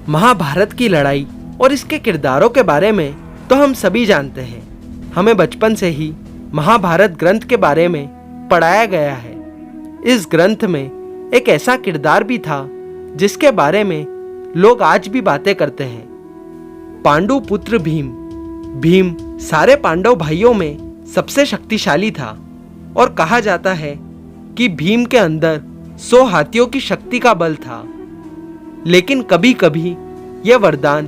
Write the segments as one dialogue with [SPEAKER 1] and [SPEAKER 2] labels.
[SPEAKER 1] महाभारत की लड़ाई और इसके किरदारों के बारे में तो हम सभी जानते हैं। हमें बचपन से ही महाभारत ग्रंथ के बारे में पढ़ाया गया है। इस ग्रंथ में एक ऐसा किरदार भी था जिसके बारे में लोग आज भी बातें करते हैं। पांडु पुत्र भीम। भीम सारे पांडव भाइयों में सबसे शक्तिशाली था और कहा जाता है कि भीम के अंदर 100 हाथियों की शक्ति का बल था। लेकिन कभी कभी यह वरदान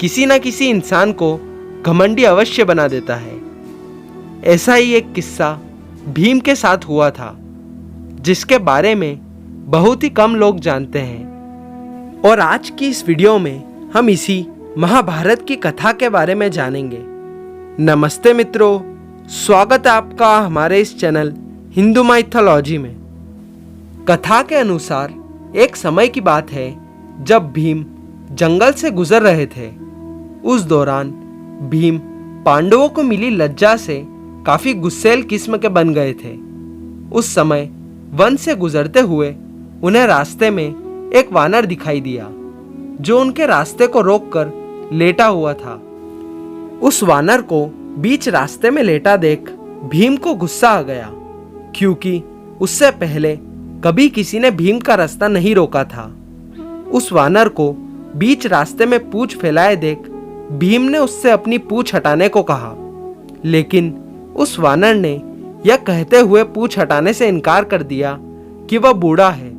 [SPEAKER 1] किसी न किसी इंसान को घमंडी अवश्य बना देता है। ऐसा ही एक किस्सा भीम के साथ हुआ था जिसके बारे में बहुत ही कम लोग जानते हैं। और आज की इस वीडियो में हम इसी महाभारत की कथा के बारे में जानेंगे। नमस्ते मित्रों, स्वागत है आपका हमारे इस चैनल हिंदू माइथोलॉजी में। कथा के अनुसार एक समय की बात है जब भीम जंगल से गुजर रहे थे। उस दौरान भीम पांडवों को मिली लज्जा से काफी गुस्सैल किस्म के बन गए थे। उस समय वन से गुजरते हुए उन्हें रास्ते में एक वानर दिखाई दिया जो उनके रास्ते को रोककर लेटा हुआ था। उस वानर को बीच रास्ते में लेटा देख भीम को गुस्सा आ गया, क्योंकि उससे पहले कभी किसी ने भीम का रास्ता नहीं रोका था। उस वानर को बीच रास्ते में पूंछ फैलाए देख भीम ने उससे अपनी पूंछ हटाने को कहा, लेकिन उस वानर ने यह कहते हुए पूंछ हटाने से इनकार कर दिया कि वह बूढ़ा है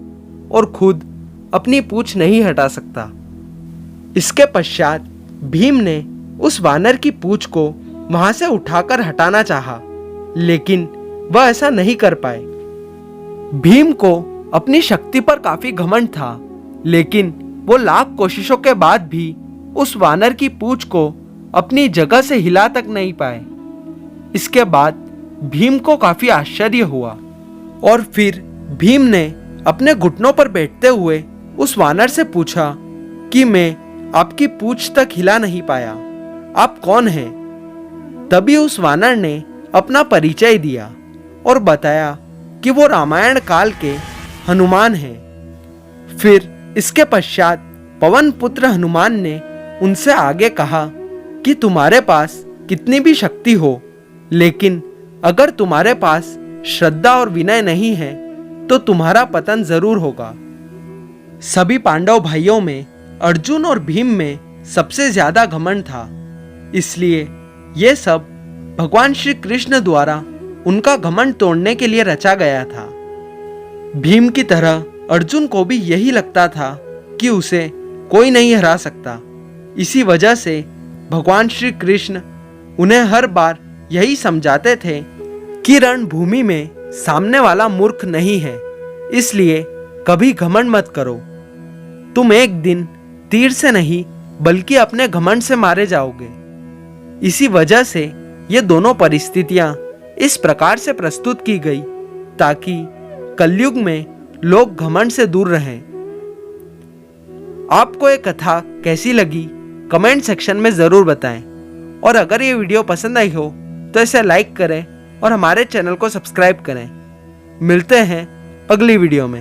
[SPEAKER 1] और खुद अपनी पूंछ नहीं हटा सकता। इसके पश्चात भीम ने उस वानर की पूंछ को वहां से उठाकर हटाना चाहा, लेकिन वह ऐसा नहीं कर पाए। भीम को अपनी शक्ति पर काफी घमंड था, लेकिन वो लाख कोशिशों के बाद भी उस वानर की पूंछ को अपनी जगह से हिला तक नहीं पाए। इसके बाद भीम को काफी आश्चर्य हुआ और फिर भीम ने अपने घुटनों पर बैठते हुए उस वानर से पूछा कि मैं आपकी पूंछ तक हिला नहीं पाया, आप कौन हैं? तभी उस वानर ने अपना परिचय दिया और बताया कि वो रामायण काल के हनुमान हैं। फिर इसके पश्चात पवन पुत्र हनुमान ने उनसे आगे कहा कि तुम्हारे पास कितनी भी शक्ति हो, लेकिन अगर तुम्हारे पास श्रद्धा और विनय नहीं है तो तुम्हारा पतन जरूर होगा। सभी पांडव भाइयों में अर्जुन और भीम में सबसे ज्यादा घमंड था, इसलिए यह सब भगवान श्री कृष्ण द्वारा उनका घमंड तोड़ने के लिए रचा गया था। भीम की तरह अर्जुन को भी यही लगता था कि उसे कोई नहीं हरा सकता। इसी वजह से भगवान श्री कृष्ण उन्हें हर बार यही समझाते थे कि रणभूमि में सामने वाला मूर्ख नहीं है, इसलिए कभी घमंड मत करो। तुम एक दिन तीर से नहीं बल्कि अपने घमंड से मारे जाओगे। इसी वजह से ये दोनों परिस्थितियां इस प्रकार से प्रस्तुत की गई ताकि कलयुग में लोग घमंड से दूर रहें। आपको ये कथा कैसी लगी कमेंट सेक्शन में जरूर बताएं, और अगर ये वीडियो पसंद आई हो तो इसे लाइक करें और हमारे चैनल को सब्सक्राइब करें। मिलते हैं अगली वीडियो में।